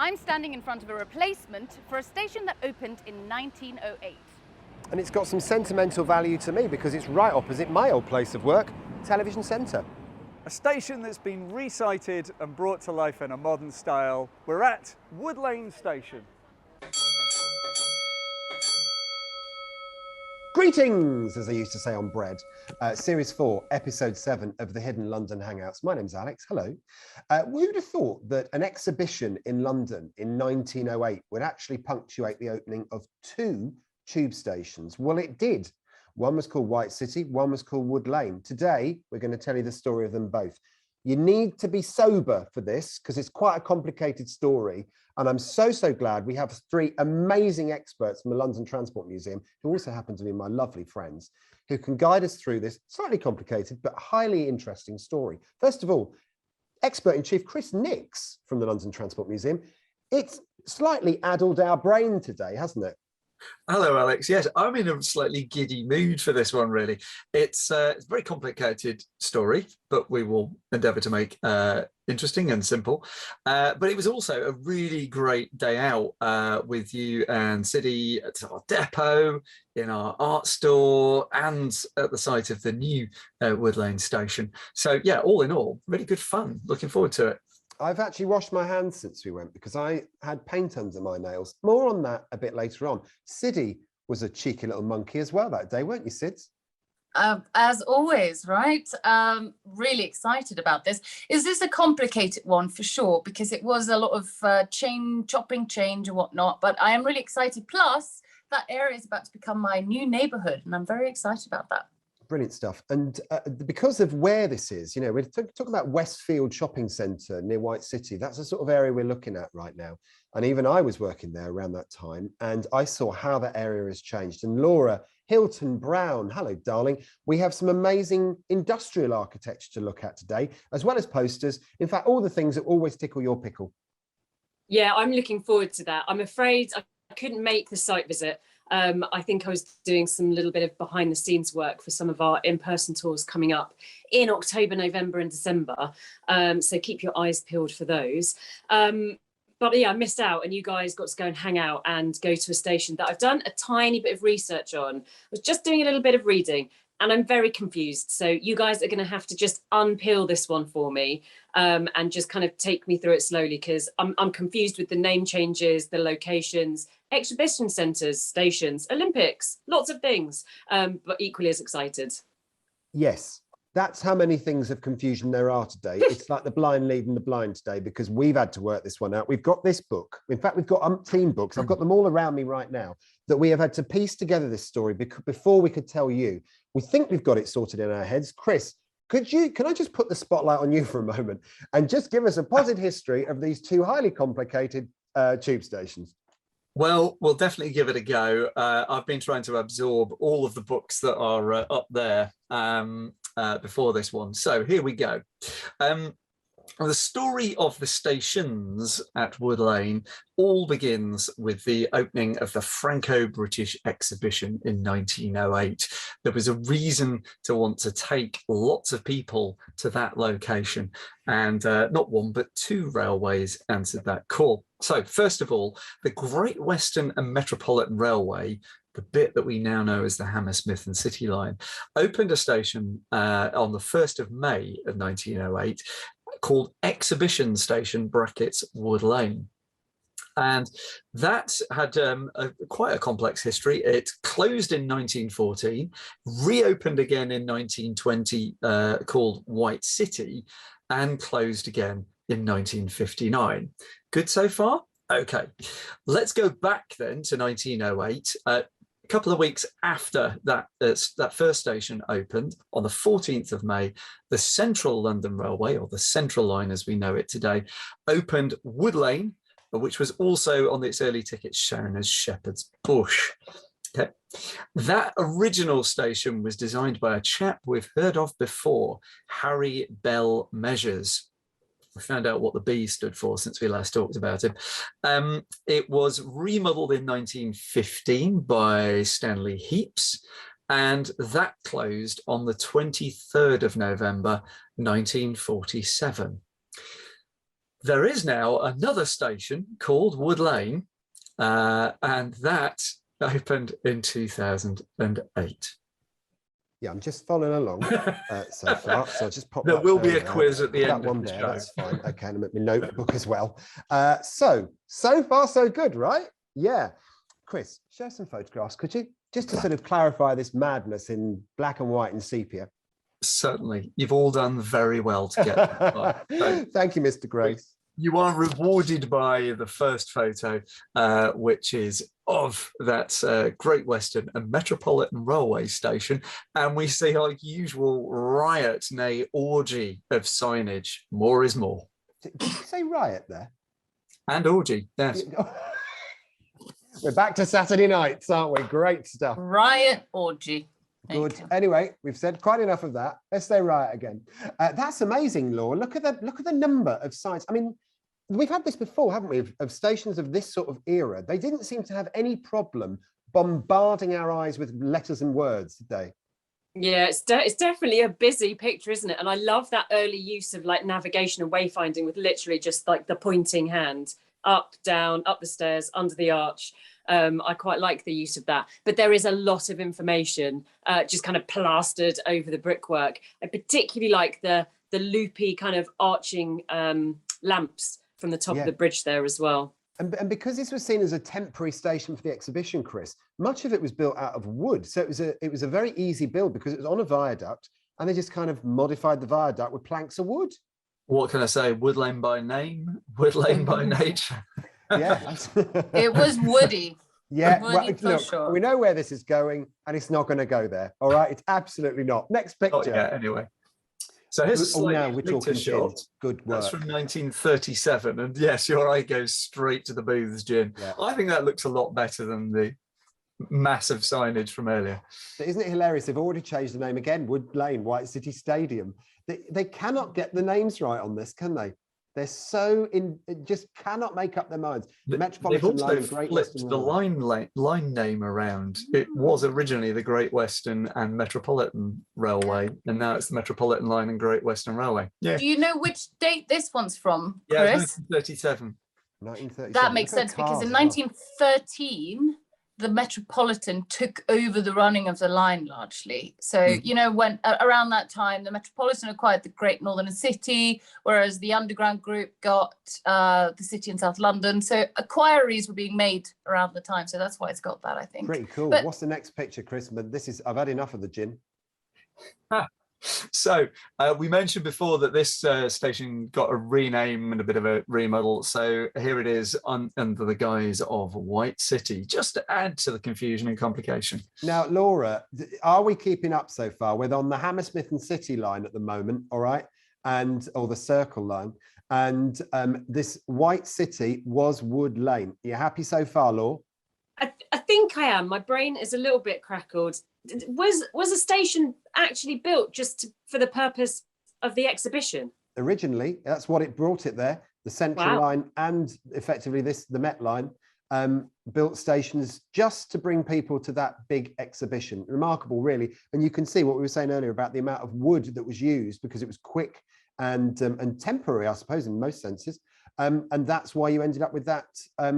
I'm standing in front of a replacement for a station that opened in 1908. And it's got some sentimental value to me because it's right opposite my old place of work, Television Centre. A station that's been resited and brought to life in a modern style. We're at Wood Lane Station. Greetings, as they used to say on bread. Series 4, Episode 7 of the Hidden London Hangouts. My name's Alex, hello. Who'd have thought that an exhibition in London in 1908 would actually punctuate the opening of 2 tube stations? Well, it did. One was called White City, one was called Wood Lane. Today, we're going to tell you the story of them both. You need to be sober for this because it's quite a complicated story. And I'm so glad we have 3 amazing experts from the London Transport Museum, who also happen to be my lovely friends, who can guide us through this slightly complicated but highly interesting story. First of all, Expert-in-Chief Chris Nix from the London Transport Museum. It's slightly addled our brain today, hasn't it? Hello, Alex. Yes, I'm in a slightly giddy mood for this one, really. It's a very complicated story, but we will endeavour to make interesting and simple. But it was also a really great day out with you and City at our depot, in our art store, and at the site of the new Wood Lane station. So, yeah, all in all, really good fun. Looking forward to it. I've actually washed my hands since we went because I had paint under my nails. More on that a bit later on. Siddy was a cheeky little monkey as well that day, weren't you, Sids? As always, right? Really excited about this. Is this a complicated one for sure? Because it was a lot of chopping change and whatnot, but I am really excited. Plus, that area is about to become my new neighbourhood, and I'm very excited about that. Brilliant stuff. And because of where this is, you know, we're talking about Westfield Shopping Centre near White City. That's the sort of area we're looking at right now. And even I was working there around that time, and I saw how that area has changed. And Laura Hilton Brown, hello, darling. We have some amazing industrial architecture to look at today, as well as posters. In fact, all the things that always tickle your pickle. Yeah, I'm looking forward to that. I'm afraid I couldn't make the site visit. I think I was doing some little bit of behind the scenes work for some of our in-person tours coming up in October, November and December. So keep your eyes peeled for those. But yeah, I missed out, and you guys got to go and hang out and go to a station that I've done a tiny bit of research on. I was just doing a little bit of reading and I'm very confused. So you guys are going to have to just unpeel this one for me and just kind of take me through it slowly, because I'm confused with the name changes, the locations, exhibition centres, stations, Olympics, lots of things, but equally as excited. Yes, that's how many things of confusion there are today. It's like the blind leading the blind today, because we've had to work this one out. We've got this book. In fact, we've got umpteen books. I've got them all around me right now, that we have had to piece together this story before we could tell you. We think we've got it sorted in our heads. Chris, can I just put the spotlight on you for a moment and just give us a positive history of these 2 highly complicated tube stations? Well, we'll definitely give it a go. I've been trying to absorb all of the books that are up there before this one. So here we go. The story of the stations at Wood Lane all begins with the opening of the Franco-British exhibition in 1908. There was a reason to want to take lots of people to that location, and not one but 2 railways answered that call. So first of all, the Great Western and Metropolitan Railway, the bit that we now know as the Hammersmith and City Line, opened a station on the 1st of May of 1908 called Exhibition Station (brackets Wood Lane). And that had quite a complex history. It closed in 1914, reopened again in 1920 called White City, and closed again in 1959. Good so far? Okay, let's go back then to 1908. A couple of weeks after that first station opened, on the 14th of May, the Central London Railway, or the Central Line as we know it today, opened Wood Lane, which was also on its early tickets shown as Shepherd's Bush. Okay. That original station was designed by a chap we've heard of before, Harry Bell Measures. We found out what the B stood for since we last talked about him. It was remodeled in 1915 by Stanley Heaps, and that closed on the 23rd of November, 1947. There is now another station called Wood Lane, and that opened in 2008. Yeah, I'm just following along so far. So I'll just pop There that will be a there. quiz at the That end one of the there, show. that's fine. Okay, and make my notebook as well. So far, so good, right? Yeah. Chris, share some photographs, could you? Just to sort of clarify this madness in black and white and sepia. Certainly. You've all done very well to get that. So Thank you, Mr. Grace. you are rewarded by the first photo, which is of that Great Western and Metropolitan Railway Station. And we see our usual riot, nay, orgy of signage. More is more. Did you say riot there? And orgy, yes. We're back to Saturday nights, aren't we? Great stuff. Riot orgy. Good. Anyway, we've said quite enough of that. Let's say riot again. That's amazing, Laura. Look at the number of signs. I mean, we've had this before, haven't we? Of stations of this sort of era. They didn't seem to have any problem bombarding our eyes with letters and words, did they? Yeah, it's definitely a busy picture, isn't it? And I love that early use of like navigation and wayfinding with literally just like the pointing hand up, down, up the stairs, under the arch. I quite like the use of that, but there is a lot of information just kind of plastered over the brickwork. I particularly like the loopy kind of arching lamps from the top of the bridge there as well. And because this was seen as a temporary station for the exhibition, Chris, much of it was built out of wood. So it was a very easy build because it was on a viaduct, and they just kind of modified the viaduct with planks of wood. What can I say? Wood Lane by name, Wood Lane by nature. Yeah. It was woody. Yeah, Woody for look, sure. we know where this is going, and it's not going to go there. All right, it's absolutely not. Next picture. Yeah, anyway. So here's a now we're talking shot. Good work. That's from 1937, and yes, your eye goes straight to the booths, Jim. Yeah. I think that looks a lot better than the massive signage from earlier. But isn't it hilarious? They've already changed the name again. Wood Lane, White City Stadium. They cannot get the names right on this, can they? They're so just cannot make up their minds. They've Metropolitan also Line, Great flipped Western the Railway. line name around. It was originally the Great Western and Metropolitan Railway, and now it's the Metropolitan Line and Great Western Railway. Yeah. Do you know which date this one's from, Yeah, Chris? 1937. 1937. That makes Look at sense because in cars as well. 1913, the Metropolitan took over the running of the line largely. So, you know, when around that time, the Metropolitan acquired the Great Northern City, whereas the Underground Group got the city in South London. So acquiries were being made around the time. So that's why it's got that, I think. Pretty cool. But what's the next picture, Chris? But I've had enough of the gin. So we mentioned before that this station got a rename and a bit of a remodel. So here it is under the guise of White City, just to add to the confusion and complication. Now, Laura, are we keeping up so far? We're on the Hammersmith and City line at the moment, all right? Or the Circle line. And this White City was Wood Lane. Are you happy so far, Laura? I think I am. My brain is a little bit crackled. Was a station actually built just for the purpose of the exhibition? Originally, that's what it brought it there. The Central Line and effectively the Met Line built stations just to bring people to that big exhibition. Remarkable, really. And you can see what we were saying earlier about the amount of wood that was used because it was quick and temporary, I suppose, in most senses. And that's why you ended up with that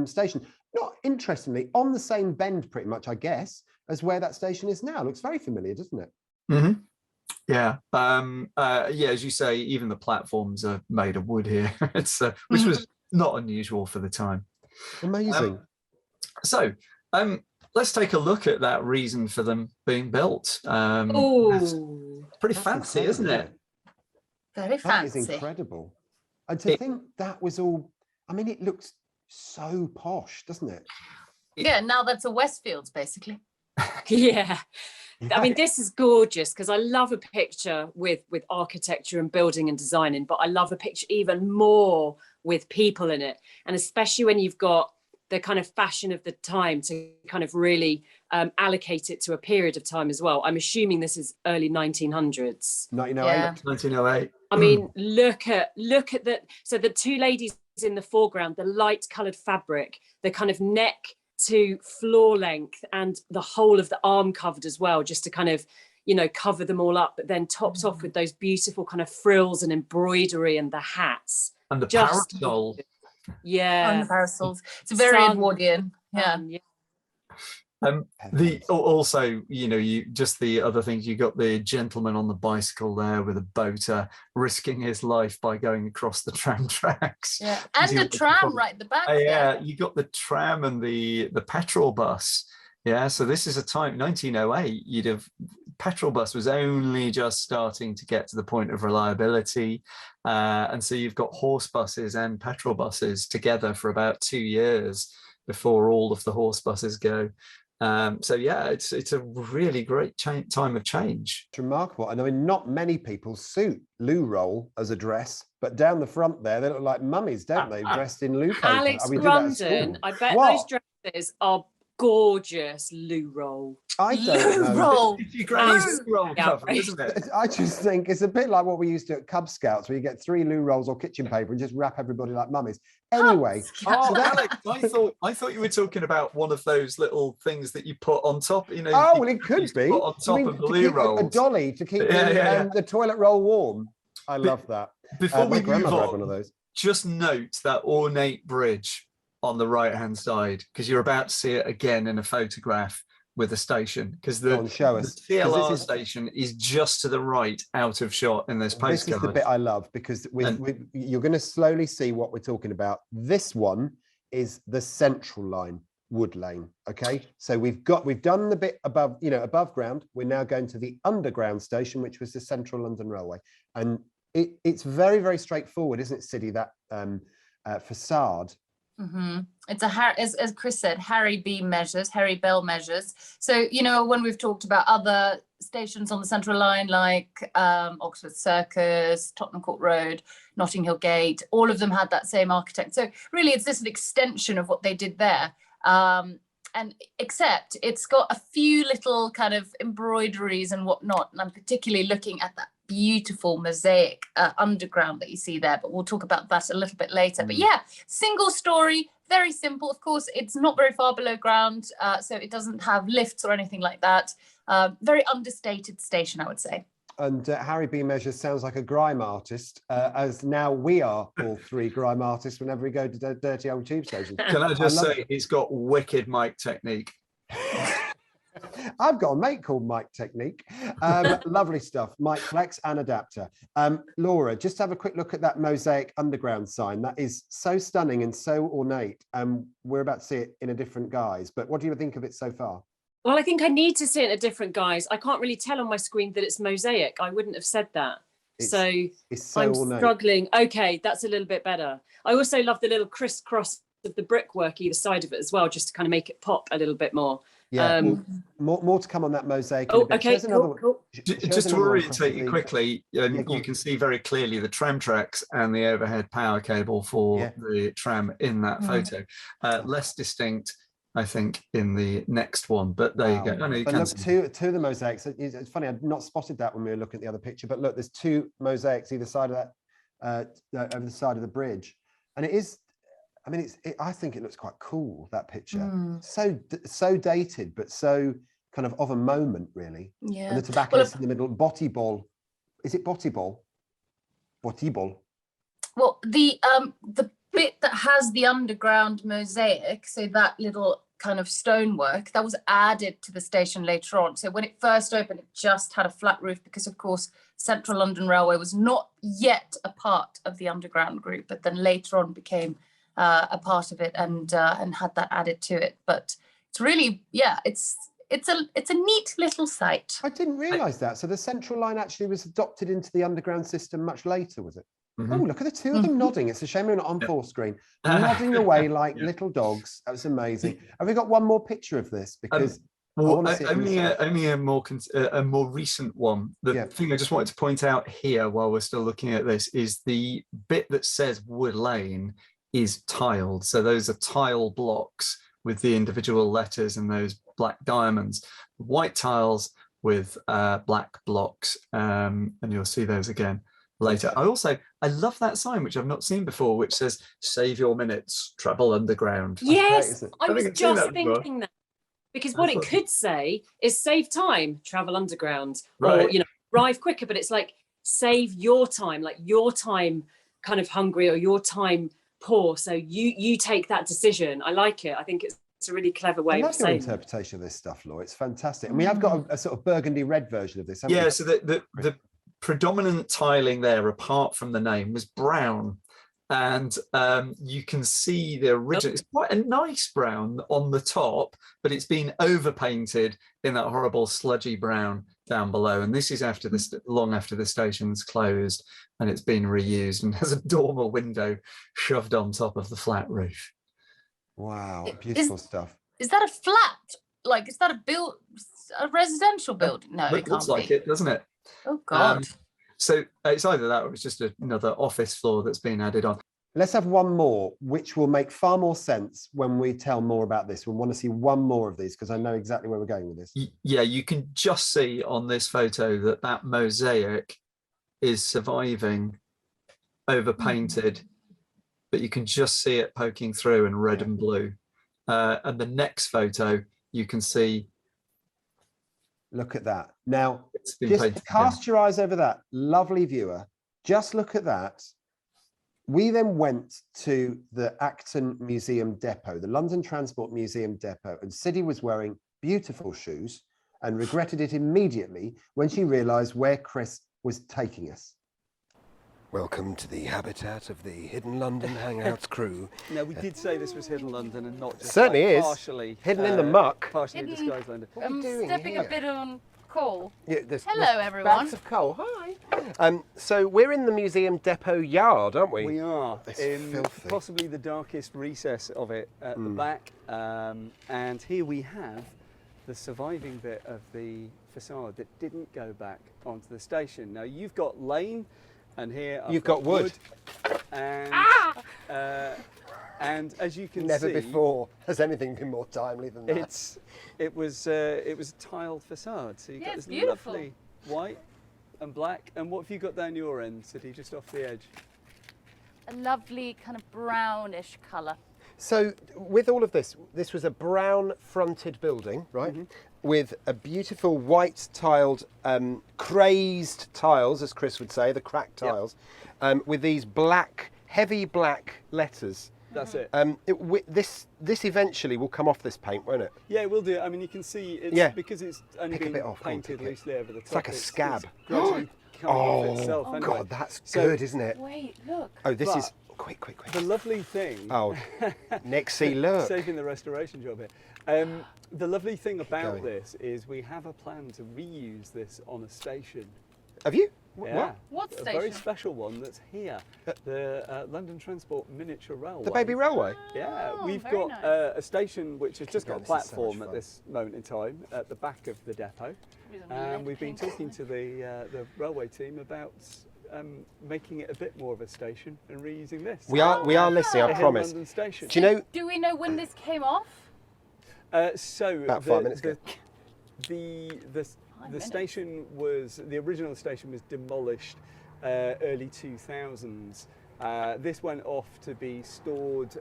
station. Not interestingly, on the same bend, pretty much, I guess, as where that station is now. Looks very familiar, doesn't it? Mm-hmm. Yeah. Yeah, as you say, even the platforms are made of wood here. It's which was not unusual for the time. Amazing. So let's take a look at that reason for them being built. Oh, pretty fancy, isn't it? very That is fancy. incredible. And to think that was all, I mean, it looks so posh, doesn't it? Yeah, now that's a Westfields, basically. yeah. I mean, this is gorgeous because I love a picture with architecture and building and designing, but I love a picture even more with people in it. And especially when you've got the kind of fashion of the time to kind of really allocate it to a period of time as well. I'm assuming this is early 1900s. 1908. Yeah. 1908. I mean, look at the, so the two ladies in the foreground, the light coloured fabric, the kind of neck to floor length and the whole of the arm covered as well, just to kind of, you know, cover them all up, but then topped off with those beautiful kind of frills and embroidery and the hats. And the Just parasol. And yeah. the parasols. It's very Sun. Edwardian. Yeah. Yeah. Also, you just the other things, you got the gentleman on the bicycle there with a boater risking his life by going across the tram tracks. Yeah. And the tram right at the back yeah, there. you got the tram and the petrol bus. Yeah, so this is a time, 1908, petrol bus was only just starting to get to the point of reliability. And so you've got horse buses and petrol buses together for about 2 years before all of the horse buses go. So yeah, it's a really great time of change. It's remarkable. And I mean, not many people suit loo roll as a dress, but down the front there, they look like mummies, don't they? Dressed in loo paper. Alex Grundon, I bet those dresses are gorgeous. Loo roll. I don't know. Roll. It's your granny's loo roll cover, isn't it? I just think it's a bit like what we used to at Cub Scouts, where you get 3 loo rolls or kitchen paper and just wrap everybody like mummies. Anyway, oh, Alex, I thought you were talking about one of those little things that you put on top. Oh, well, it could be put on top of the loo rolls. A dolly to keep the toilet roll warm. I love that. Before we my grandmother move had one of on, those. just note that ornate bridge on the right-hand side, because you're about to see it again in a photograph with the station, because the TLR station is just to the right out of shot in this postcard. This is the bit I love, because you're going to slowly see what we're talking about. This one is the Central Line, Wood Lane. Okay, so we've done the bit above, above ground. We're now going to the underground station, which was the Central London Railway, and it's very, very straightforward, isn't it, Siddy? That facade. Mm-hmm. It's as Chris said, Harry Bell measures. So, when we've talked about other stations on the Central Line, like Oxford Circus, Tottenham Court Road, Notting Hill Gate, all of them had that same architect. So really, it's just an extension of what they did there. And except it's got a few little kind of embroideries and whatnot. And I'm particularly looking at that beautiful mosaic underground that you see there, but we'll talk about that a little bit later. But yeah, single story, very simple. Of course, it's not very far below ground, so it doesn't have lifts or anything like that. Very understated station, I would say. And Harry B. Measures sounds like a grime artist, as now we are all 3 grime artists whenever we go to dirty old tube stations. Can I just say, he's got wicked mic technique. I've got a mate called Mike Technique. Lovely stuff. Mike Flex and adapter. Laura, just have a quick look at that mosaic underground sign. That is so stunning and so ornate. We're about to see it in a different guise, but what do you think of it so far? Well, I think I need to see it in a different guise. I can't really tell on my screen that it's mosaic. I wouldn't have said that. It's so I'm ornate. Struggling. Okay, that's a little bit better. I also love the little crisscross of the brickwork either side of it as well, just to kind of make it pop a little bit more. Yeah, more to come on that mosaic. Oh, okay, cool. Just to orientate you quickly, you can see very clearly the tram tracks and the overhead power cable for the tram in that photo. Less distinct, I think, in the next one, but there you go. You but look, two of the mosaics. It's funny, I'd not spotted that when we were looking at the other picture, but look, there's 2 mosaics either side of that, over the side of the bridge, and it is. I mean, I think it looks quite cool, that picture. So dated, but so kind of a moment, really. Yeah. And the tobacconist in the middle, Botti Ball. Is it Botti Ball? Botti Ball. Well, the bit that has the underground mosaic, so that little kind of stonework, that was added to the station later on. So when it first opened, it just had a flat roof because, of course, Central London Railway was not yet a part of the underground group, but then later on became a part of it and had that added to it. But it's really, it's a neat little site. I didn't realise that. So the Central Line actually was adopted into the underground system much later, was it? Oh, look at the 2 of them nodding. It's a shame we're not on full screen. Nodding away like little dogs. That was amazing. Have we got one more picture of this? Because only a more recent one. The thing I just wanted to point out here while we're still looking at this is the bit that says Wood Lane is tiled. So those are tile blocks with the individual letters and those black diamonds. White tiles with black blocks, and you'll see those again later. I love that sign, which I've not seen before, which says "Save your minutes, travel underground." Yes, I was just thinking that, because what it could say is "Save time, travel underground," or arrive quicker. But it's like save your time, like your time kind of hungry or your time poor. So you take that decision. I like it. I think it's a really clever way I of love your saying it. interpretation of this stuff, Laura. It's fantastic. And we have got a sort of burgundy red version of this, haven't we? Yeah, so the predominant tiling there, apart from the name, was brown. And you can see the original, it's quite a nice brown on the top, but it's been overpainted in that horrible sludgy brown down below. And this is after this, long after the station's closed, and it's been reused and has a dormer window shoved on top of the flat roof. Wow, beautiful stuff. Is that a flat? Like, is that a residential building? No, it looks can't like be. it, doesn't it? Oh God. So it's either that or it's just another office floor that's been added on. Let's have one more, which will make far more sense when we tell more about this. We'll want to see one more of these because I know exactly where we're going with this. Yeah, you can just see on this photo that mosaic is surviving, overpainted, but you can just see it poking through in red and blue. And the next photo, you can see. Look at that. Now, just cast your eyes over that, lovely viewer. Just look at that. We then went to the Acton Museum Depot, the London Transport Museum Depot, and Siddy was wearing beautiful shoes and regretted it immediately when she realised where Chris was taking us. Welcome to the habitat of the Hidden London Hangouts crew. No, we did say this was Hidden London and not just Certainly like is. partially Hidden in the muck. partially disguised London. What are we doing Stepping here? a bit on coal. Yeah, Hello, everyone. Bags of coal. Hi. So we're in the Museum Depot yard, aren't we? We are It's in filthy. possibly the darkest recess of it at the back, and here we have the surviving bit of the facade that didn't go back onto the station. Now you've got lane, and here I've You've got wood. and and as you can Never see, before has anything been more timely than that. it was a tiled facade, so you've Yeah, got it's this beautiful. lovely white and black. And what have you got down your end, City, just off the edge? A lovely kind of brownish colour. So with all of this, this was a brown fronted building, right? With a beautiful white tiled, crazed tiles, as Chris would say, the cracked tiles, with these black, heavy black letters. That's it. This eventually will come off this paint, won't it? Yeah, we'll do it. I mean, you can see it's because it's only Pick a been bit off, go on, painted pick it. loosely over the top. It's like a scab. It's gradually coming off itself. Oh, anyway. God, that's So good, isn't it? Wait, look. Oh, this is... But- Quick. The lovely thing. Oh, Nixie, look. Saving the restoration job here. The lovely thing about going. this is we have a plan to reuse this on a station. Have you? Yeah. What A very station? special one that's here. The London Transport Miniature Railway. The baby railway? Yeah, Oh, we've very got nice. a station which has just got a going, this is so much platform at fun. this moment in time at the back of the depot. And we've been talking to the railway team about making it a bit more of a station and reusing this. We are listening, I Hidden promise. London Station. Do you know... Do we know when this came off? So About 5 minutes ago. The station was, the original station was demolished early 2000s. This went off to be stored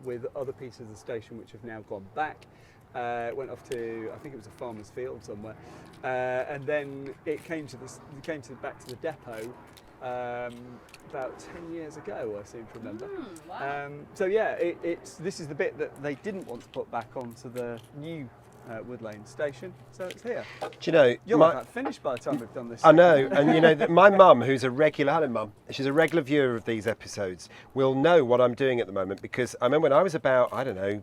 with other pieces of the station which have now gone back. It went off to, I think it was a farmer's field somewhere, and then it came back to the depot about 10 years ago, I seem to remember. Wow. So yeah, this is the bit that they didn't want to put back onto the new Wood Lane station, so it's here. Do you know... You'll have that finished by the time we've done this. I know, and you know, that my mum, who's a regular, hello mum, she's a regular viewer of these episodes, will know what I'm doing at the moment, because I remember when I was about, I don't know,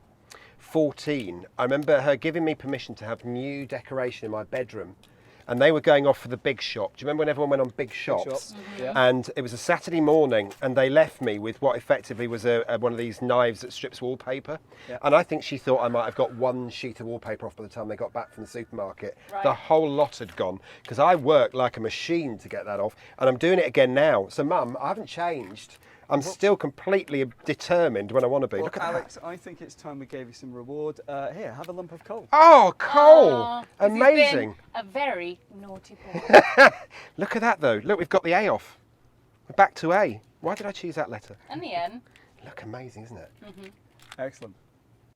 14, I remember her giving me permission to have new decoration in my bedroom, and they were going off for the big shop. Do you remember when everyone went on big shops? Yeah. And it was a Saturday morning, and they left me with what effectively was one of these knives that strips wallpaper. Yeah. And I think she thought I might have got one sheet of wallpaper off by the time they got back from the supermarket. Right. The whole lot had gone, because I worked like a machine to get that off, and I'm doing it again now. So Mum, I haven't changed. I'm still completely determined when I want to be. Well, Look at Alex, I think it's time we gave you some reward. Here, have a lump of coal. that. Oh, coal! Aw, 'cause he's Amazing. been a very naughty boy. Look at that though. Look, we've got the A off. We're back to A. Why did I choose that letter? In the end, Look amazing, isn't it? Excellent.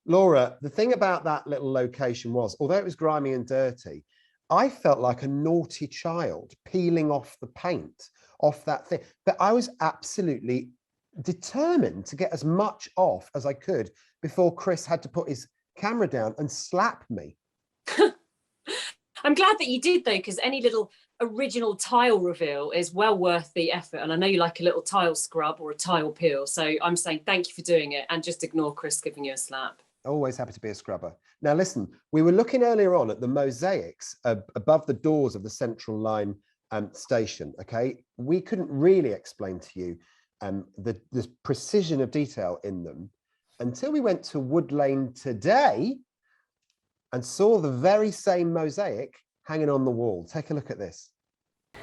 Laura, the thing about that little location was, although it was grimy and dirty, I felt like a naughty child peeling off the paint off that thing. But I was absolutely determined to get as much off as I could before Chris had to put his camera down and slap me. I'm glad that you did though, because any little original tile reveal is well worth the effort. And I know you like a little tile scrub or a tile peel. So I'm saying thank you for doing it, and just ignore Chris giving you a slap. Always happy to be a scrubber. Now listen, we were looking earlier on at the mosaics above the doors of the Central Line station, okay? We couldn't really explain to you the precision of detail in them until we went to Wood Lane today and saw the very same mosaic hanging on the wall. Take a look at this. Wow.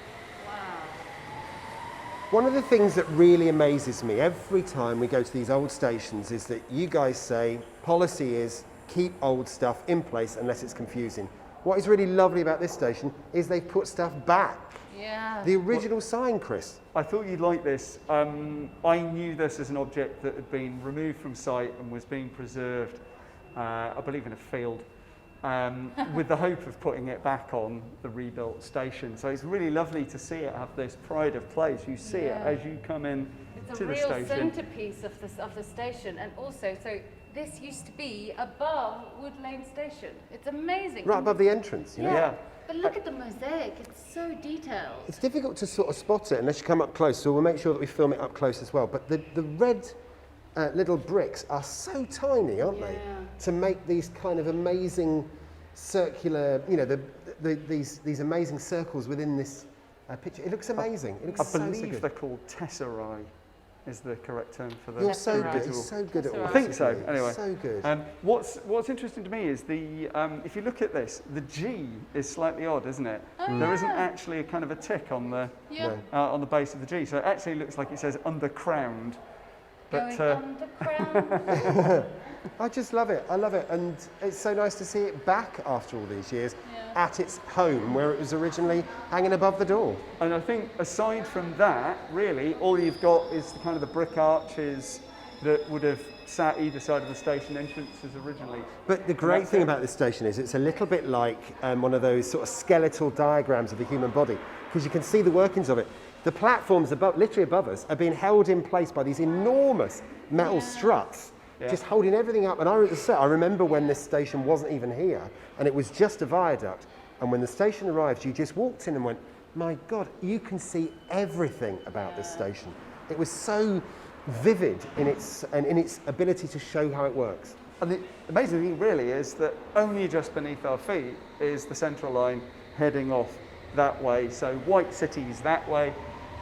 One of the things that really amazes me every time we go to these old stations is that you guys say policy is keep old stuff in place unless it's confusing. What is really lovely about this station is they've put stuff back. Yeah. The original sign, Chris. I thought you'd like this. I knew this as an object that had been removed from site and was being preserved, I believe in a field, with the hope of putting it back on the rebuilt station. So it's really lovely to see it have this pride of place. You see it as you come in It's to a the real station. centerpiece of the station, and also, so this used to be above Wood Lane Station. It's amazing. Right above the entrance, you know? Yeah. But look at the mosaic, it's so detailed. It's difficult to sort of spot it unless you come up close, so we'll make sure that we film it up close as well. But the red little bricks are so tiny, aren't they? To make these kind of amazing circular, you know, these amazing circles within this picture. It looks amazing. It looks I so believe good. they're called tesserae, is the correct term for the You're so good. individual. He's so good at That's what I think so, he does. anyway. So good. What's interesting to me is the if you look at this, the G is slightly odd, isn't it? There isn't actually a kind of a tick on the on the base of the G, so it actually looks like it says undercrowned. But Going underground. I just love it. I love it. And it's so nice to see it back after all these years at its home where it was originally hanging above the door. and I think aside from that, really, all you've got is the kind of the brick arches that would have sat either side of the station entrances originally. But the great thing about this station is it's a little bit like one of those sort of skeletal diagrams of the human body, because you can see the workings of it. The platforms above, literally above us, are being held in place by these enormous metal struts, just holding everything up. And I remember when this station wasn't even here, and it was just a viaduct. And when the station arrived, you just walked in and went, my God, you can see everything about this station. It was so vivid in its ability to show how it works. And the amazing thing really is that only just beneath our feet is the Central Line heading off that way. So White City's that way,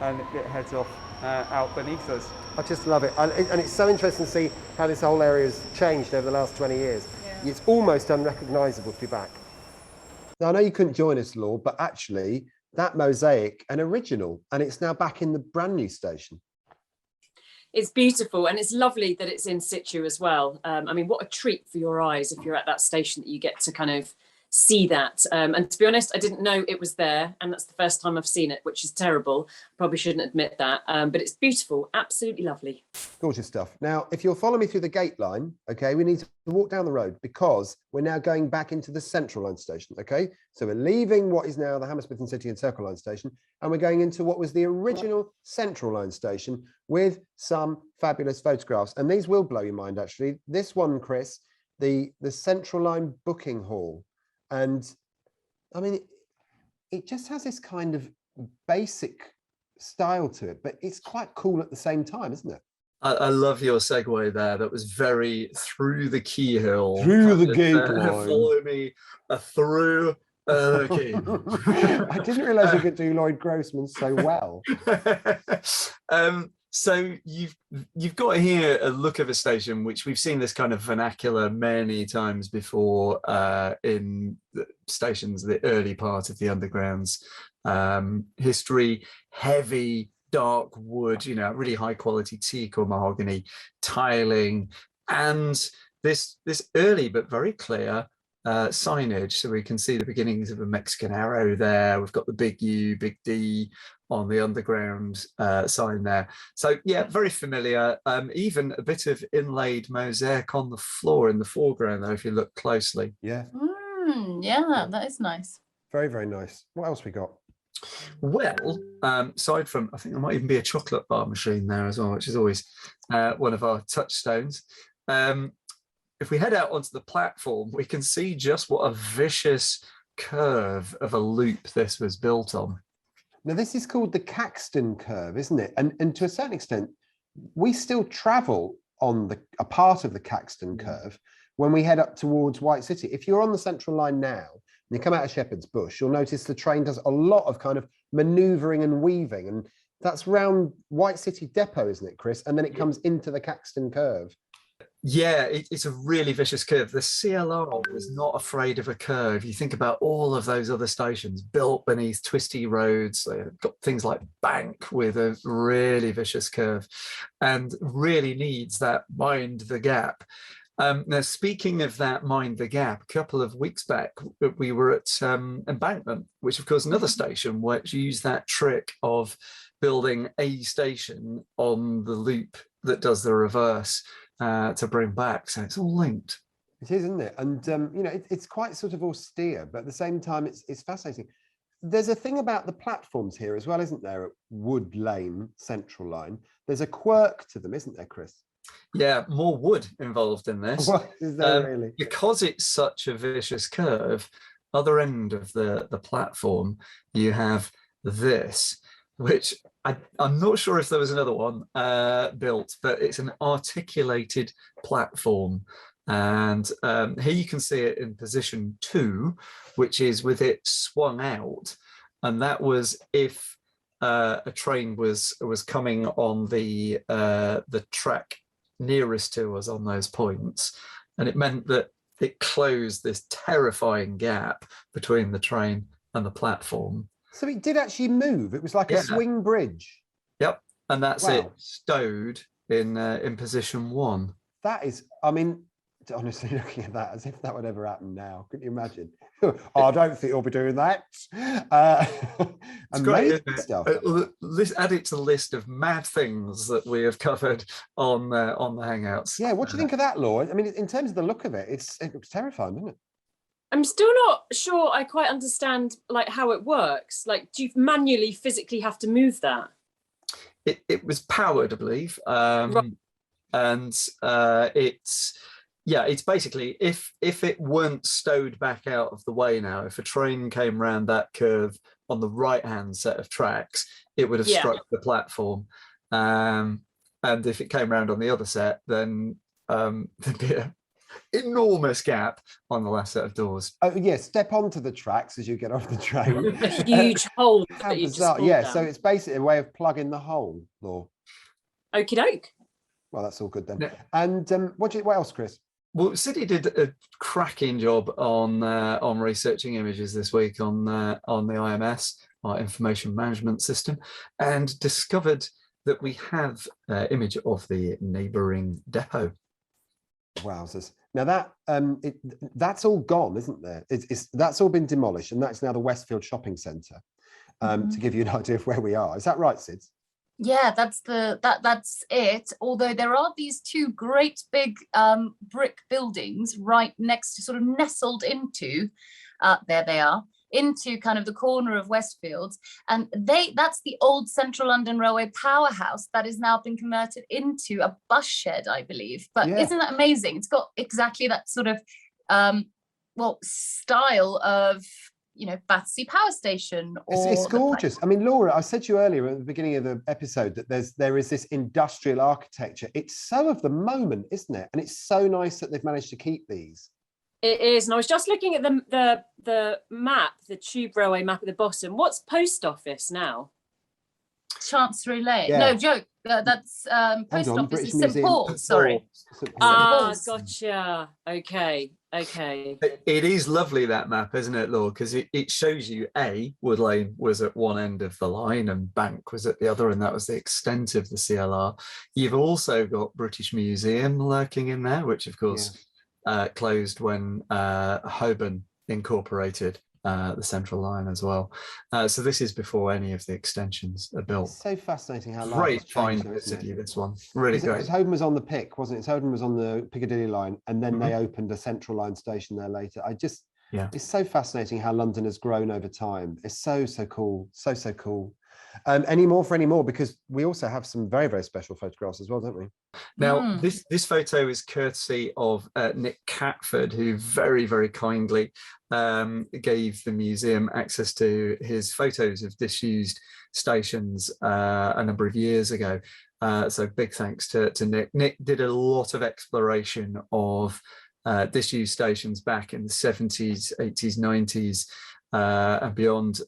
and it heads off out beneath us. I just love it. And it's so interesting to see how this whole area has changed over the last 20 years. It's almost unrecognisable to be back. Now, I know you couldn't join us, Law, but actually that mosaic, an original, and it's now back in the brand new station. It's beautiful, and it's lovely that it's in situ as well. I mean, what a treat for your eyes if you're at that station that you get to kind of see that. And to be honest, I didn't know it was there, and that's the first time I've seen it, which is terrible. Probably shouldn't admit that, but it's beautiful, absolutely lovely. Gorgeous stuff. Now, if you'll follow me through the gate line, okay, we need to walk down the road because we're now going back into the Central Line station, okay? So we're leaving what is now the Hammersmith and City and Circle Line station, and we're going into what was the original Central Line station with some fabulous photographs. And these will blow your mind, actually. This one, Chris, the Central Line booking hall. And I mean, it just has this kind of basic style to it, but it's quite cool at the same time, isn't it? I love your segue there. That was very through the keyhole. Through the gate line. Follow me through the key. I didn't realise you could do Lloyd Grossman so well. So you've got here a look of a station which we've seen this kind of vernacular many times before in the stations, the early part of the Underground's history. Heavy, dark wood, you know, really high quality teak or mahogany tiling, and this early but very clear signage. So we can see the beginnings of a Mexican arrow there. We've got the big U, big D on the Underground sign there. So yeah, very familiar. Even a bit of inlaid mosaic on the floor in the foreground though, if you look closely. Yeah. Yeah, that is nice. Very, very nice. What else we got? Well, aside from, I think there might even be a chocolate bar machine there as well, which is always one of our touchstones. If we head out onto the platform, we can see just what a vicious curve of a loop this was built on. Now, this is called the Caxton curve, isn't it? And to a certain extent, we still travel on a part of the Caxton curve when we head up towards White City. If you're on the Central Line now, and you come out of Shepherd's Bush, you'll notice the train does a lot of kind of manoeuvring and weaving, and that's round White City Depot, isn't it, Chris? And then it comes into the Caxton curve. Yeah, it's a really vicious curve. The CLR was not afraid of a curve. You think about all of those other stations built beneath twisty roads. They've got things like Bank with a really vicious curve, and really needs that mind the gap. Now, speaking of that mind the gap, a couple of weeks back, we were at Embankment, which of course another station which used that trick of building a station on the loop that does the reverse to bring back. So it's all linked. It is, isn't it? And you know, it's quite sort of austere, but at the same time, it's fascinating. There's a thing about the platforms here as well, isn't there? At Wood Lane Central Line, there's a quirk to them, isn't there, Chris? Yeah, more wood involved in this. What is there really? Because it's such a vicious curve, other end of the platform, you have this, which I'm not sure if there was another one built, but it's an articulated platform. And here you can see it in position 2, which is with it swung out. And that was if a train was coming on the track nearest to us on those points, and it meant that it closed this terrifying gap between the train and the platform. So it did actually move. It was like a swing bridge. Yep, and that's Wow. it stowed in position 1. That is, I mean, honestly, looking at that as if that would ever happen now. Could you imagine? Oh, I don't think you'll be doing that. It's great, Amazing isn't it? stuff. Add it to the list of mad things that we have covered on the Hangouts. Yeah, what do you think of that, Laura? I mean, in terms of the look of it, it looks terrifying, doesn't it? I'm still not sure I quite understand like how it works. Like, do you manually physically have to move that? It was powered, I believe. Right. And it's basically if it weren't stowed back out of the way now, if a train came around that curve on the right hand set of tracks, it would have struck the platform. And if it came around on the other set, then there'd be an enormous gap on the last set of doors. Oh yeah, step onto the tracks as you get off the train. A huge hole. How that you just bizarre. fall Yeah, down. so it's basically a way of plugging the hole, Laura. Okie doke. Well, that's all good then. Yeah. And what else, Chris? Well, City did a cracking job on researching images this week on the IMS, our information management system, and discovered that we have an image of the neighbouring depot. Wowzers. Now that that's all gone, isn't there? That's all been demolished, and that's now the Westfield Shopping Centre. To give you an idea of where we are, is that right, Sid? Yeah, that's it. Although there are these two great big brick buildings right next to, sort of nestled into, there they are, into kind of the corner of Westfields, and that's the old Central London Railway powerhouse that has now been converted into a bus shed, I believe. But isn't that amazing? It's got exactly that sort of style of, you know, Battersea Power Station. Or It's gorgeous. I mean, Laura, I said to you earlier at the beginning of the episode that there is this industrial architecture. It's so of the moment, isn't it? And it's so nice that they've managed to keep these. It is, and I was just looking at the map, the tube railway map at the bottom. What's post office now? Chancery Lane. Yeah. No, joke. That's post on, office British is St Museum. Paul's. Sorry. Ah, Paul's. gotcha. Okay. It is lovely, that map, isn't it, Laura? Because it shows you Wood Lane was at one end of the line and Bank was at the other, and that was the extent of the CLR. You've also got British Museum lurking in there, which of course closed when Holborn incorporated the Central Line as well. So this is before any of the extensions are built. It's so fascinating how life Great has find changed, for isn't it? City, this one. Really great. Because Holborn was on the Pick, wasn't it? Holborn was on the Piccadilly line, and then they opened a Central Line station there later. Yeah. It's so fascinating how London has grown over time. It's so cool, so cool. Any more? Because we also have some very, very special photographs as well, don't we? Now, this photo is courtesy of Nick Catford, who very, very kindly gave the museum access to his photos of disused stations a number of years ago. So big thanks to Nick. Nick did a lot of exploration of disused stations back in the 70s, 80s, 90s, and beyond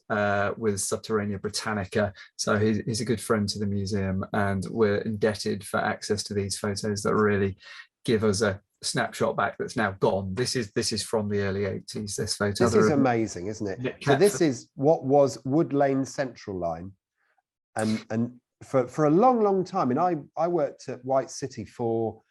with Subterranea Britannica. So he's a good friend to the museum, and we're indebted for access to these photos that really give us a snapshot back that's now gone. This is from the early 80s, this photo. This is amazing, isn't it? So this is what was Wood Lane Central Line. And for a long time, and I worked at White City for,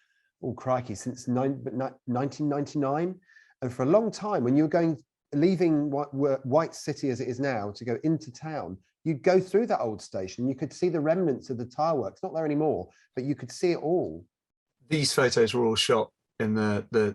oh crikey, since 1999. And for a long time, when you were leaving White City as it is now to go into town, you'd go through that old station. You could see the remnants of the tile works, not there anymore, but you could see it all. These photos were all shot in the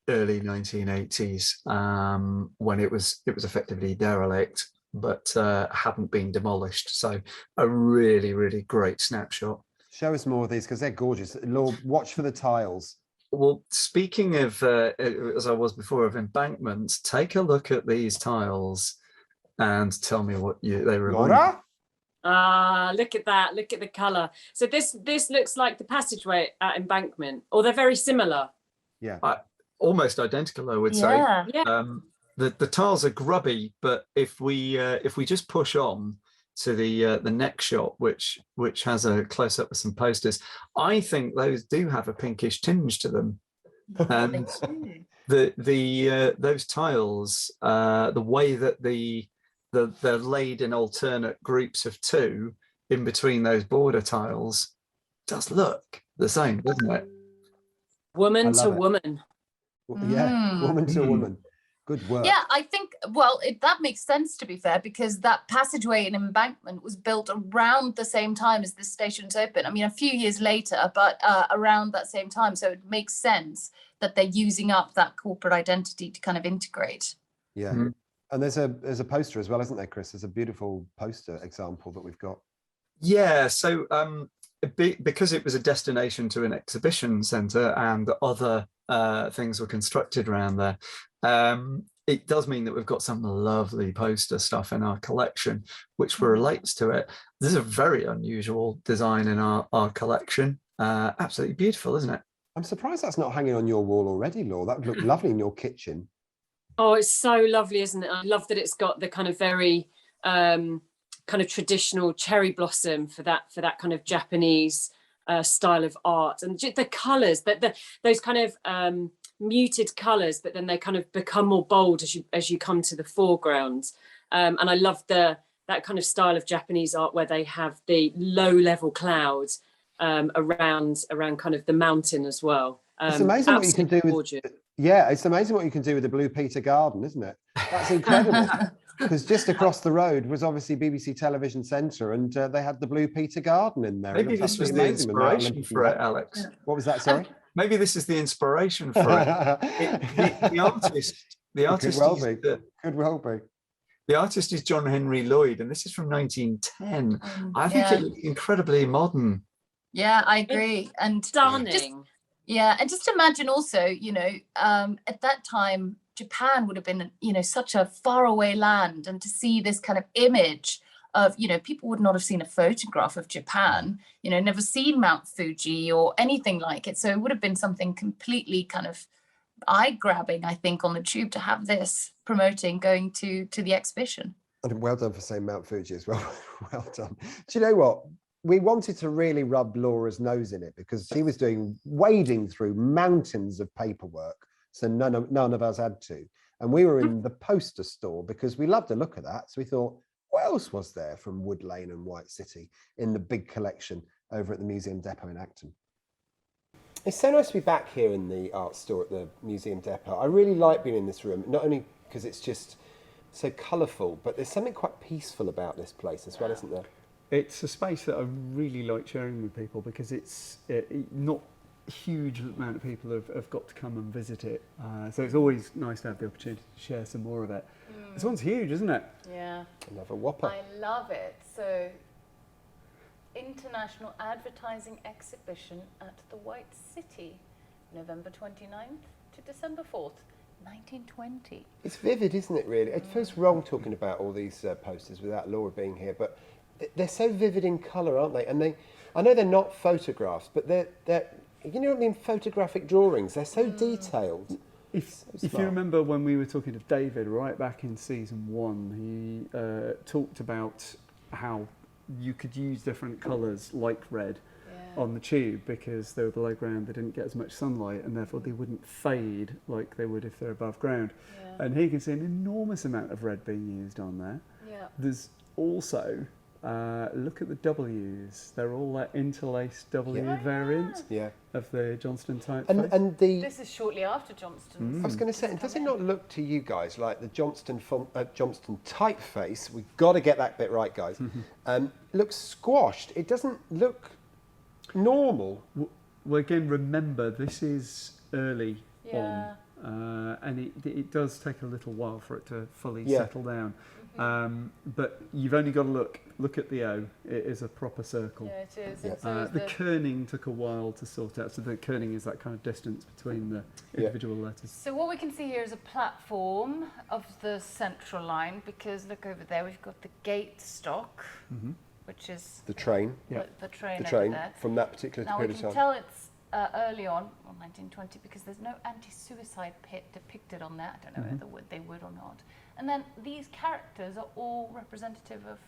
early 1980s when it was effectively derelict, but hadn't been demolished. So a really, really great snapshot. Show us more of these because they're gorgeous. Lord, watch for the tiles. Well, speaking of, as I was before, of embankments, take a look at these tiles and tell me what they remind you. Laura? Look at that. Look at the colour. So this looks like the passageway at Embankment, or they're very similar. Yeah. Almost identical, I would say. Yeah. The tiles are grubby, but if we just push on to the next shot, which has a close up of some posters, I think those do have a pinkish tinge to them. And those tiles, the way that they're laid in alternate groups of two in between those border tiles, does look the same, doesn't it? Woman to woman. Yeah, woman to woman. Good work. Yeah, I think, well, that makes sense, to be fair, because that passageway in Embankment was built around the same time as this station's open. I mean, a few years later, but around that same time. So it makes sense that they're using up that corporate identity to kind of integrate. Yeah. Mm-hmm. And there's a poster as well, isn't there, Chris? There's a beautiful poster example that we've got. Yeah, so because it was a destination to an exhibition centre and other things were constructed around there, it does mean that we've got some lovely poster stuff in our collection, which relates to it. This is a very unusual design in our collection. Absolutely beautiful, isn't it? I'm surprised that's not hanging on your wall already, Laura. That would look lovely in your kitchen. Oh, it's so lovely, isn't it? I love that it's got the kind of very kind of traditional cherry blossom for that kind of Japanese style of art, and the colours, those kind of muted colours, but then they kind of become more bold as you come to the foreground. And I love that kind of style of Japanese art where they have the low level clouds around kind of the mountain as well. It's amazing what you can do with. Yeah, it's amazing what you can do with the Blue Peter Garden, isn't it? That's incredible. Because just across the road was obviously BBC Television Centre, and they had the Blue Peter Garden in there. Maybe this was the inspiration for it, Alex. Yeah. What was that? Sorry. Maybe this is the inspiration for it. The artist could well be. The artist is John Henry Lloyd, and this is from 1910. I think it looks incredibly modern. Yeah, I agree. And stunning. And just imagine also, at that time, Japan would have been, such a faraway land, and to see this kind of image of, people would not have seen a photograph of Japan, never seen Mount Fuji or anything like it. So it would have been something completely kind of eye-grabbing, I think, on the tube to have this promoting going to the exhibition. And well done for saying Mount Fuji as well. Well done. Do you know what? We wanted to really rub Laura's nose in it because she was wading through mountains of paperwork. So none of us had to. And we were in the poster store because we loved the look of that. So we thought, what else was there from Wood Lane and White City in the big collection over at the Museum Depot in Acton? It's so nice to be back here in the art store at the Museum Depot. I really like being in this room, not only because it's just so colourful, but there's something quite peaceful about this place as well, isn't there? It's a space that I really like sharing with people because it's not huge amount of people have got to come and visit it. So it's always nice to have the opportunity to share some more of it. This one's huge, isn't it? Yeah. Another whopper. I love it. So, International Advertising Exhibition at the White City, November 29th to December 4th, 1920. It's vivid, isn't it, really? It feels wrong talking about all these posters without Laura being here, but they're so vivid in colour, aren't they? And I know they're not photographs, but they're you know what I mean, photographic drawings. They're so detailed. If you remember when we were talking to David right back in season 1, he talked about how you could use different colours like red on the tube because they were below ground, they didn't get as much sunlight, and therefore they wouldn't fade like they would if they're above ground. Yeah. And he can see an enormous amount of red being used on there. Yeah. There's also, look at the W's. They're all that interlaced W variant of the Johnston typeface. And This is shortly after Johnston's. I was going to say, does it not look to you guys like the Johnston typeface? We've got to get that bit right, guys. Looks squashed. It doesn't look normal. Well, again, remember this is early Yeah. on, and it does take a little while for it to fully settle down. But you've only got to look at the O. It is a proper circle. Yeah, it is. Yeah. And so is The kerning took a while to sort out. So the kerning is that kind of distance between the individual letters. So what we can see here is a platform of the central line, because look over there, we've got the gate stock, which is The train. the train The over train there. from that particular Now we period can of time. tell it's early on, 1920, because there's no anti-suicide pit depicted on there. I don't know whether they would or not. And then these characters are all representative of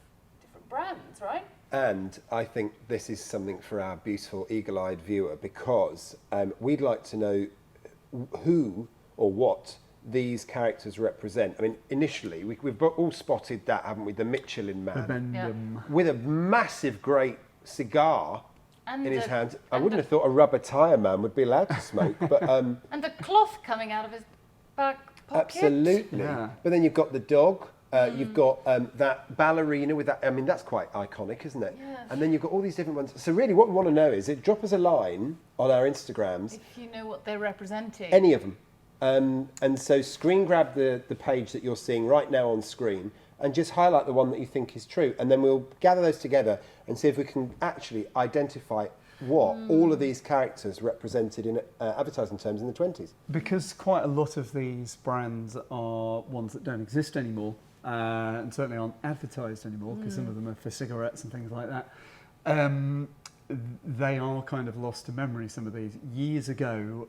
different brands, right? And I think this is something for our beautiful eagle-eyed viewer, because we'd like to know who or what these characters represent. I mean, initially, we've all spotted that, haven't we? The Michelin Man with a massive, great cigar And in his the- hand. I and wouldn't the- have thought a rubber tyre man would be allowed to smoke, but And the cloth coming out of his back pocket. absolutely. Yeah. But then you've got the dog. You've got that ballerina with that. I mean, that's quite iconic, isn't it? Yeah. And then you've got all these different ones. So really, what we want to know is, drop us a line on our Instagrams, If you know what they're representing. any of them. And so screen grab the page that you're seeing right now on screen and just highlight the one that you think is true. And then we'll gather those together and see if we can actually identify what all of these characters represented in advertising terms in the 20s. Because quite a lot of these brands are ones that don't exist anymore, and certainly aren't advertised anymore, because some of them are for cigarettes and things like that. They are kind of lost to memory, some of these. Years ago,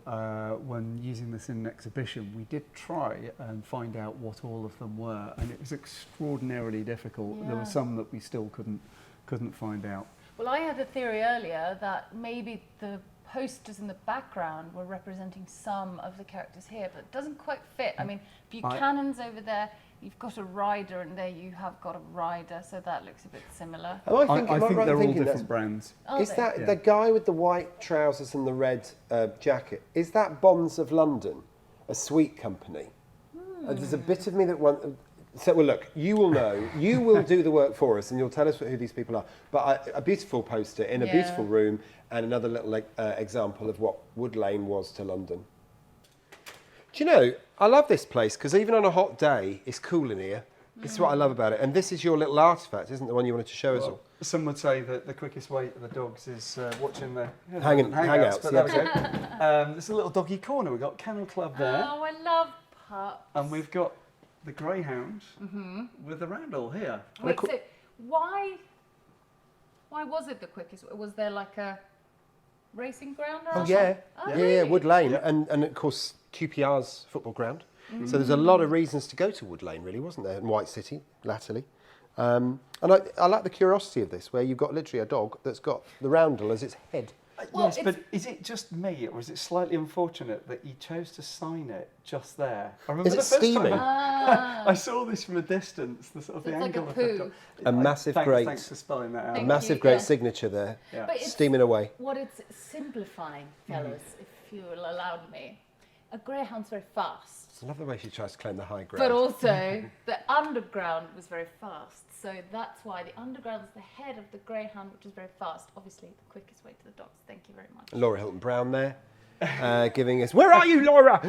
when using this in an exhibition, we did try and find out what all of them were, and it was extraordinarily difficult. There Yeah. were some that we still couldn't find out. Well, I had a theory earlier that maybe the posters in the background were representing some of the characters here, but it doesn't quite fit. I mean, Buchanan's over there, you've got a rider, and there you have got a rider, so that looks a bit similar. Am I thinking, I am I think right in they're all thinking different brands. Are is they? that Yeah. the guy with the white trousers and the red jacket? Is that Bonds of London, a sweet company? There's a bit of me that wants. So, well, look, you will know. You will do the work for us, and you'll tell us who these people are. But a beautiful poster in a beautiful room, and another little example of what Wood Lane was to London. Do you know? I love this place because even on a hot day, it's cool in here. This is what I love about it. And this is your little artefact, isn't it? The one you wanted to show us all. Some would say that the quickest way to the dogs is watching the Hangouts, but yeah. there we go. There's a little doggy corner. We've got Kennel Club there, Oh, I love pups. and we've got the greyhound with the roundel here. Wait, so why was it the quickest? Was there like a racing ground or Oh something? yeah, Oh, yeah, really? Wood Lane, and of course QPR's football ground. So there's a lot of reasons to go to Wood Lane, really, wasn't there? And White City, latterly. And I like the curiosity of this, where you've got literally a dog that's got the roundel as its head. Well, Yes, but is it just me, or is it slightly unfortunate that you chose to sign it just there? I remember Is it the first steaming? time I saw this from a distance, the sort of So the it's like angle a of the poo. dog. A massive grate. Thanks for spelling that out. Thank Massive you, great yeah. signature there, Yeah. But it's steaming away. what it's simplifying, fellas, if you will allow me, a greyhound's very fast. It's another way she tries to claim the high ground. But also, the underground was very fast. So that's why the underground is the head of the greyhound, which is very fast. Obviously, the quickest way to the docks. Thank you very much. Laura Hilton Brown there, giving us, where are you, Laura?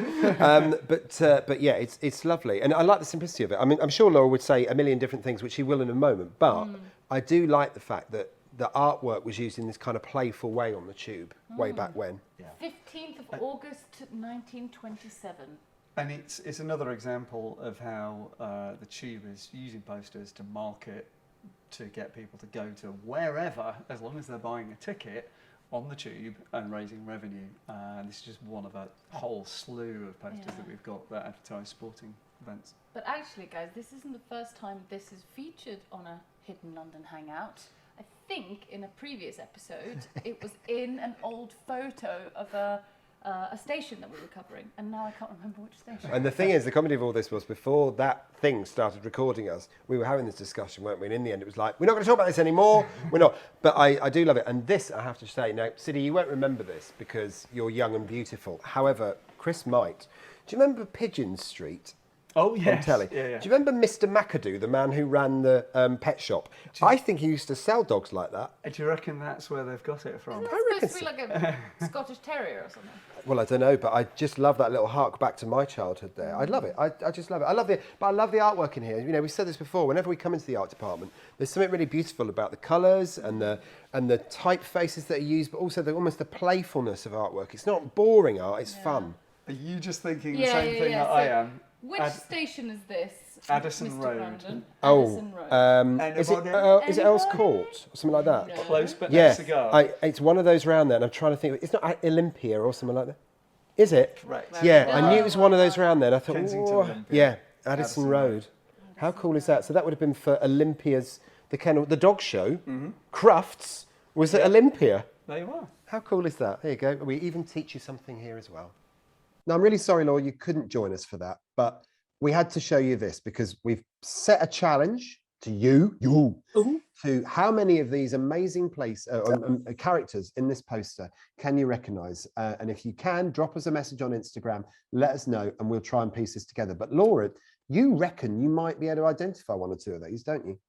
But yeah, it's lovely. And I like the simplicity of it. I mean, I'm sure Laura would say a million different things, which she will in a moment. But I do like the fact that the artwork was used in this kind of playful way on the tube way back when. 15th of August 1927. And it's another example of how the tube is using posters to market, to get people to go to wherever, as long as they're buying a ticket on the tube and raising revenue. This is just one of a whole slew of posters that we've got that advertise sporting events. But actually, guys, this isn't the first time this is featured on a Hidden London Hangout. I think in a previous episode, it was in an old photo of a station that we were covering, and now I can't remember which station. And the thing is, the comedy of all this was before that thing started recording us, we were having this discussion, weren't we? And in the end, it was like, we're not going to talk about this anymore. We're not. But I do love it. And this, I have to say, now, Siddy, you won't remember this because you're young and beautiful. However, Chris might. Do you remember Pigeon Street? Oh, yes. On telly. Yeah. Do you remember Mr. McAdoo, the man who ran the pet shop? I think he used to sell dogs like that. Do you reckon that's where they've got it from? Isn't that supposed to be like a Scottish Terrier or something? Well, I don't know, but I just love that little hark back to my childhood there. I love it. I just love it. I love the artwork in here. You know, we said this before. Whenever we come into the art department, there's something really beautiful about the colours and the typefaces that are used, but also almost the playfulness of artwork. It's not boring art. It's fun. Are you just thinking the same thing that I am? Which station is this? Addison Mr. Road. Brandon? Oh, Addison Road. is it Earl's Court or something like that? No. Close but no Yeah, cigar. it's one of those round there, and I'm trying to think. It's not Olympia or something like that, is it? Correct. Yeah, I knew it was one of those round there. And I thought, Kensington "Whoa." Olympia. Yeah, Addison Addison Road. Road. How cool is that? So that would have been for Olympia's the kennel, the dog show. Crufts was at Olympia. There you are. How cool is that? There you go. We even teach you something here as well. Now, I'm really sorry, Laura, you couldn't join us for that, but we had to show you this because we've set a challenge to you, to how many of these amazing characters in this poster can you recognise? And if you can, drop us a message on Instagram, let us know, and we'll try and piece this together. But Laura, you reckon you might be able to identify one or two of these, don't you?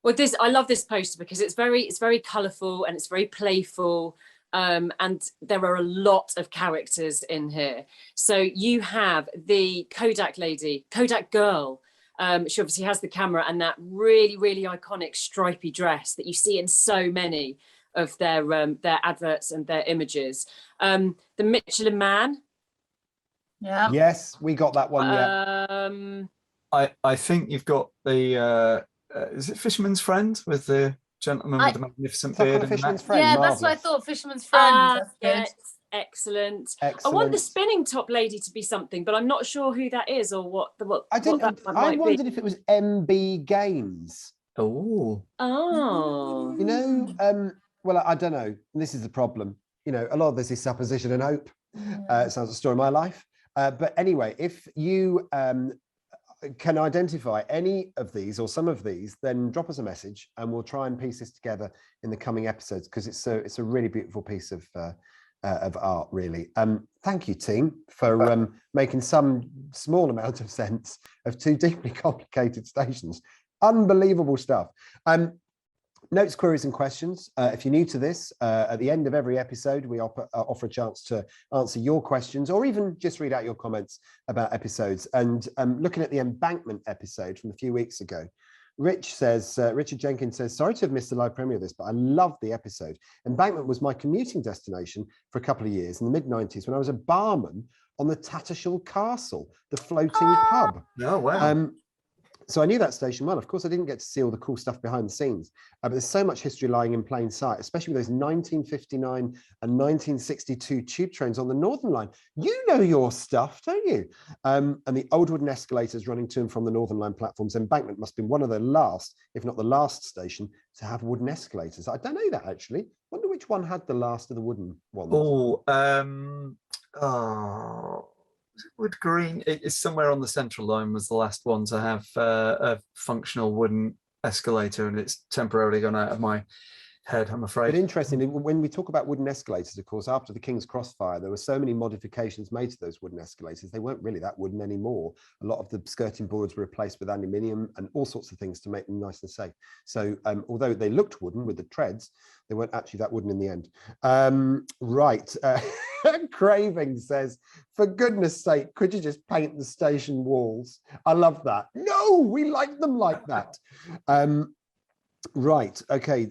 Well, I love this poster because it's very colourful and it's very playful. And there are a lot of characters in here. So you have the Kodak lady, Kodak girl. She obviously has the camera and that really, really iconic stripy dress that you see in so many of their adverts and their images. The Michelin Man. Yeah. Yes, we got that one. Yeah. I think you've got the is it Fisherman's Friend with the gentleman with the magnificent beard? Fisherman's Friend. Yeah, that's what I thought. Fisherman's Friend. That's good. Yes, excellent. I want the spinning top lady to be something, but I'm not sure who that is or what I wondered if it was MB Games. Oh. You know, well, I don't know. This is the problem. You know, a lot of this is supposition and hope. It sounds like a story of my life. But anyway, if you can identify any of these or some of these, then drop us a message and we'll try and piece this together in the coming episodes because it's a really beautiful piece of art, really. Thank you, team, for making some small amount of sense of two deeply complicated stations. Unbelievable stuff. Notes, queries and questions. If you're new to this, at the end of every episode, we offer a chance to answer your questions or even just read out your comments about episodes. And looking at the Embankment episode from a few weeks ago, Richard Jenkins says, sorry to have missed the live premiere of this, but I loved the episode. Embankment was my commuting destination for a couple of years in the mid-90s when I was a barman on the Tattershall Castle, the floating pub. Oh, wow. So I knew that station well. Of course, I didn't get to see all the cool stuff behind the scenes, but there's so much history lying in plain sight, especially with those 1959 and 1962 tube trains on the Northern Line. You know your stuff, don't you? And the old wooden escalators running to and from the Northern Line platforms. Embankment must have been one of the last, if not the last station to have wooden escalators. I don't know that, actually. Wonder which one had the last of the wooden ones. Wood Green is somewhere on the Central Line was the last one to have a functional wooden escalator, and it's temporarily gone out of my head, I'm afraid. But interestingly, when we talk about wooden escalators, of course, after the King's Crossfire, there were so many modifications made to those wooden escalators. They weren't really that wooden anymore. A lot of the skirting boards were replaced with aluminium and all sorts of things to make them nice and safe. So although they looked wooden with the treads, they weren't actually that wooden in the end. Right. Craving says, for goodness sake, could you just paint the station walls? I love that. No, we like them like that. Right. Okay.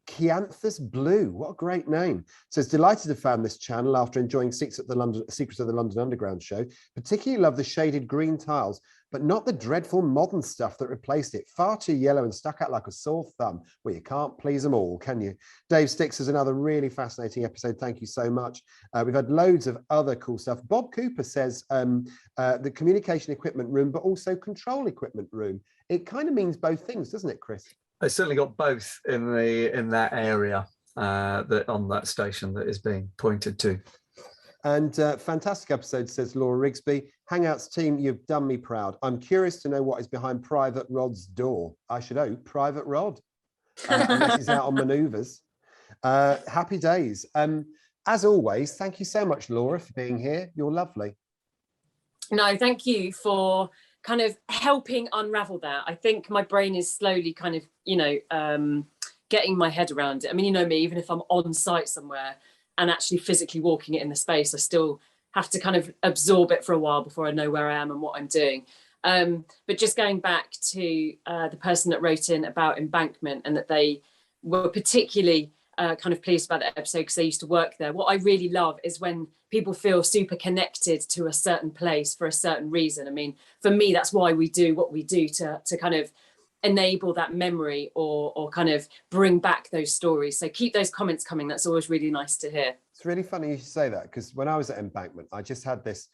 Chianthus Blue, what a great name. Says, delighted to have found this channel after enjoying Secrets of the London Underground show. Particularly love the shaded green tiles, but not the dreadful modern stuff that replaced it. Far too yellow and stuck out like a sore thumb. Well, you can't please them all, can you? Dave Sticks is another really fascinating episode. Thank you so much. We've had loads of other cool stuff. Bob Cooper says the communication equipment room, but also control equipment room. It kind of means both things, doesn't it, Chris? They certainly got both in that area that on that station that is being pointed to. And fantastic episode, says Laura Rigsby. Hangouts team, you've done me proud. I'm curious to know what is behind Private Rod's door. I should hope Private Rod, unless he's out on manoeuvres. Happy days. As always, thank you so much, Laura, for being here. You're lovely. No, thank you for kind of helping unravel that. I think my brain is slowly kind of, getting my head around it. I mean, you know me, even if I'm on site somewhere and actually physically walking it in the space, I still have to kind of absorb it for a while before I know where I am and what I'm doing. But just going back to the person that wrote in about embankment and that they were particularly kind of pleased about that episode because they used to work there. What I really love is when people feel super connected to a certain place for a certain reason. I mean, for me, that's why we do what we do, to kind of enable that memory or kind of bring back those stories. So keep those comments coming. That's always really nice to hear. It's really funny you should say that, because when I was at Embankment, I just had this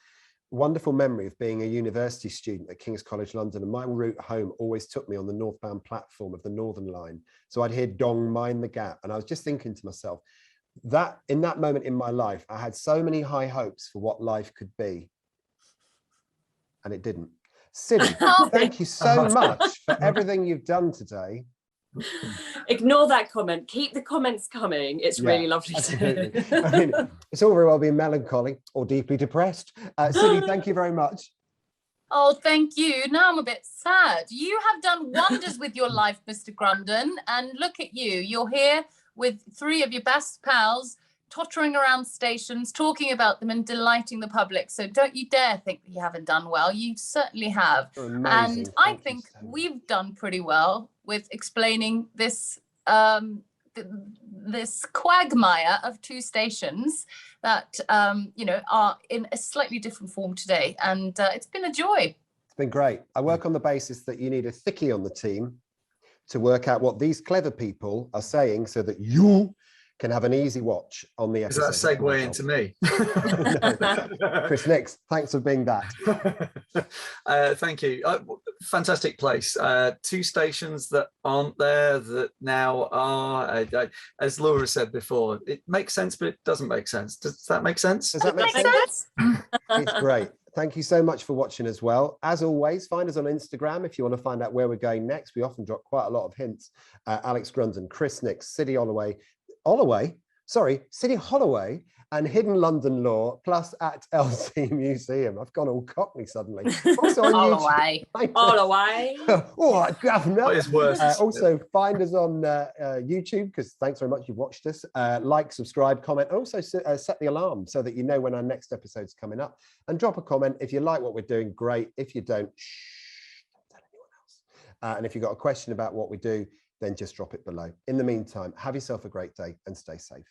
wonderful memory of being a university student at King's College London, and my route home always took me on the northbound platform of the Northern Line. So I'd hear Dong Mind the Gap, and I was just thinking to myself, that in that moment in my life, I had so many high hopes for what life could be, and it didn't. Siddy, thank you so much for everything you've done today. Ignore that comment. Keep the comments coming. It's really lovely to hear. I mean, it's all very well being melancholy or deeply depressed. Siddy, thank you very much. Oh, thank you. Now I'm a bit sad. You have done wonders with your life, Mr. Grundon. And look at you. You're here with 3 of your best pals, tottering around stations, talking about them and delighting the public. So don't you dare think that you haven't done well. You certainly have. Amazing. And I think we've done pretty well with explaining this this quagmire of 2 stations that are in a slightly different form today, and it's been a joy. It's been great. I work on the basis that you need a thickie on the team to work out what these clever people are saying so that you can have an easy watch on the episode. Is that a segue into me? No. Chris Nix, thanks for being that. Thank you. Fantastic place. 2 stations that aren't there that now are. As Laura said before, it makes sense, but it doesn't make sense. Does that make sense? Does that make sense? It's great. Thank you so much for watching as well. As always, find us on Instagram if you want to find out where we're going next. We often drop quite a lot of hints. Alex Grundon, Chris Nix, Siddy Siddy Holloway, and Hidden London Law, plus at LC Museum. I've gone all Cockney suddenly. Also on Holloway. Holloway. Oh, governor. What is worse? Also, find us on YouTube, because thanks very much you've watched us. Like, subscribe, comment, and also set the alarm so that you know when our next episode's coming up. And drop a comment. If you like what we're doing, great. If you don't, don't tell anyone else. And if you've got a question about what we do, then just drop it below. In the meantime, have yourself a great day and stay safe.